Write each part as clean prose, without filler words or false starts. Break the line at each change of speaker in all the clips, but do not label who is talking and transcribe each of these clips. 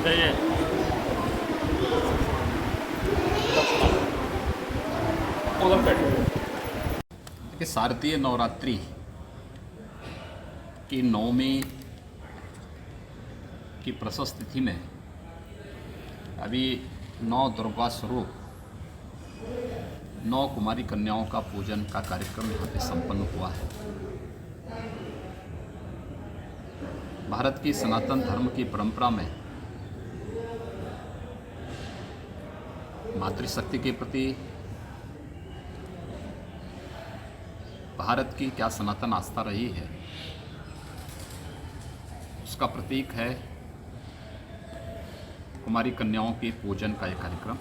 बताइए। उधर बैठो।
देखिए, शारदीय नवरात्रि की नवमी की प्रशस्त तिथि में अभी 9 दुर्गा स्वरूप 9 कुमारी कन्याओं का पूजन का कार्यक्रम यहाँ पे संपन्न हुआ है। भारत की सनातन धर्म की परंपरा में मातृशक्ति के प्रति भारत की क्या सनातन आस्था रही है, उसका प्रतीक है कुमारी कन्याओं के पूजन का एक कार्यक्रम।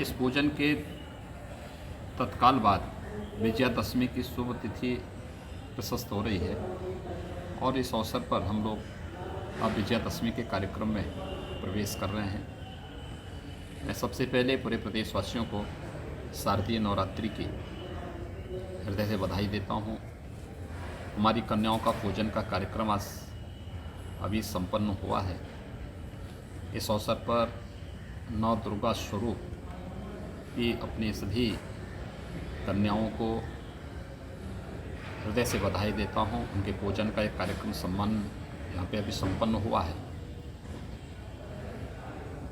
इस पूजन के तत्काल बाद विजयादशमी की शुभ तिथि प्रशस्त हो रही है और इस अवसर पर हम लोग अब विजयादशमी के कार्यक्रम में प्रवेश कर रहे हैं। मैं सबसे पहले पूरे प्रदेशवासियों को शारदीय नवरात्रि की हृदय से बधाई देता हूँ। हमारी कन्याओं का पूजन का कार्यक्रम आज अभी संपन्न हुआ है। इस अवसर पर 9 दुर्गा स्वरूप की अपनी सभी कन्याओं को हृदय से बधाई देता हूँ। उनके पूजन का एक कार्यक्रम सम्मान यहाँ पे अभी संपन्न हुआ है।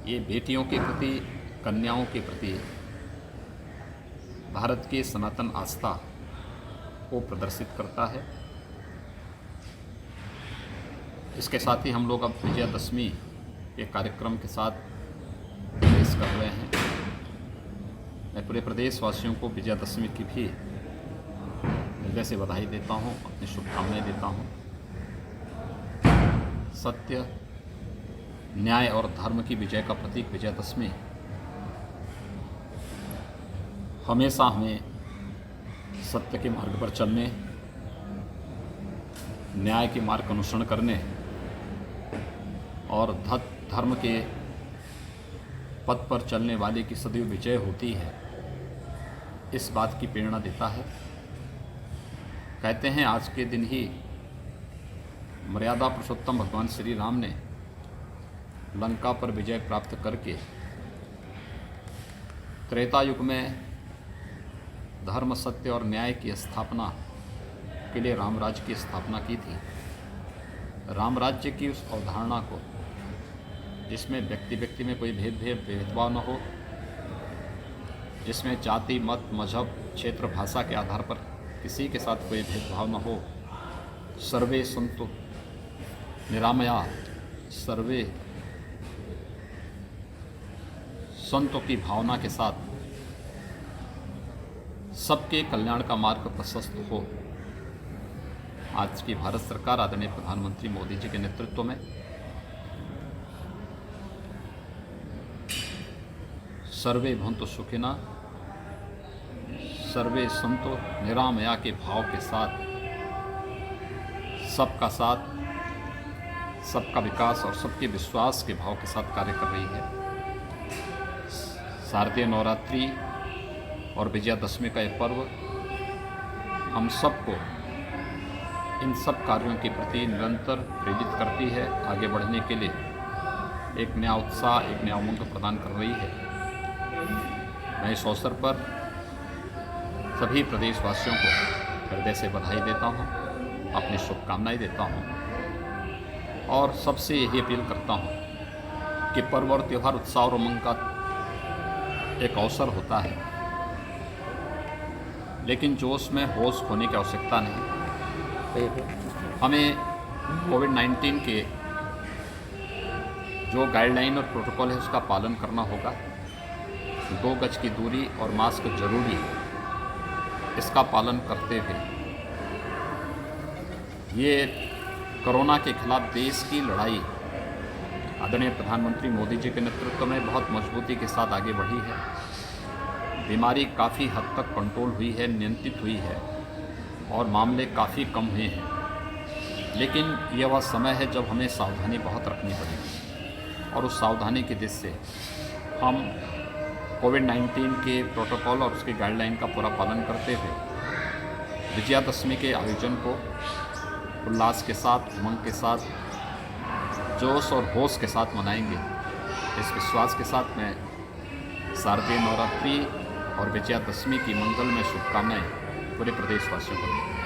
ये बेटियों के प्रति, कन्याओं के प्रति भारत की सनातन आस्था को प्रदर्शित करता है। इसके साथ ही हम लोग अब विजयादशमी के कार्यक्रम के साथ प्रवेश कर रहे हैं। मैं पूरे प्रदेशवासियों को विजयादशमी की भी हृदय से बधाई देता हूँ, अपनी शुभकामनाएं देता हूँ। सत्य, न्याय और धर्म की विजय का प्रतीक विजयादशमी हमेशा हमें सत्य के मार्ग पर चलने, न्याय के मार्ग का अनुसरण करने और धर्म के पथ पर चलने वाले की सदैव विजय होती है, इस बात की प्रेरणा देता है। कहते हैं आज के दिन ही मर्यादा पुरुषोत्तम भगवान श्री राम ने लंका पर विजय प्राप्त करके त्रेता युग में धर्म, सत्य और न्याय की स्थापना के लिए राम राज्य की स्थापना की थी। राम राज्य की उस अवधारणा को, जिसमें व्यक्ति व्यक्ति में कोई भेदभाव न हो, जिसमें जाति, मत, मजहब, क्षेत्र, भाषा के आधार पर किसी के साथ कोई भेदभाव न हो, सर्वे संतु निरामया, सर्वे संतों की भावना के साथ सबके कल्याण का मार्ग प्रशस्त हो। आज की भारत सरकार आदरणीय प्रधानमंत्री मोदी जी के नेतृत्व में सर्वे भवन्तु सुखिनः, सर्वे सन्तु निरामया के भाव के साथ सबका साथ, सबका विकास और सबके विश्वास के भाव के साथ कार्य कर रही है। शारदीय नवरात्रि और विजयादशमी का यह पर्व हम सबको इन सब कार्यों के प्रति निरंतर प्रेरित करती है, आगे बढ़ने के लिए एक नया उत्साह, एक नया उमंग प्रदान कर रही है। मैं इस अवसर पर सभी प्रदेशवासियों को हृदय से बधाई देता हूँ, अपनी शुभकामनाएं देता हूँ और सबसे यही अपील करता हूँ कि पर्व और त्यौहार उत्साह और उमंग का एक अवसर होता है, लेकिन जोश में होश खोने की आवश्यकता नहीं। हमें कोविड-19 के जो गाइडलाइन और प्रोटोकॉल है उसका पालन करना होगा। 2 गज की दूरी और मास्क जरूरी, इसका पालन करते हुए ये कोरोना के खिलाफ देश की लड़ाई आदरणीय प्रधानमंत्री मोदी जी के नेतृत्व में बहुत मजबूती के साथ आगे बढ़ी है। बीमारी काफ़ी हद तक कंट्रोल हुई है, नियंत्रित हुई है और मामले काफ़ी कम हुए हैं। लेकिन यह वह समय है जब हमें सावधानी बहुत रखनी पड़ेगी और उस सावधानी की दिशा से हम कोविड-19 के प्रोटोकॉल और उसके गाइडलाइन का पूरा पालन करते हुए विजयादशमी के आयोजन को उल्लास के साथ, उमंग के साथ, जोश और होश के साथ मनाएंगे। इस विश्वास के साथ मैं शारदीय नवरात्रि और विजयादशमी की मंगलमय शुभकामनाएं पूरे प्रदेशवासियों को देता हूं।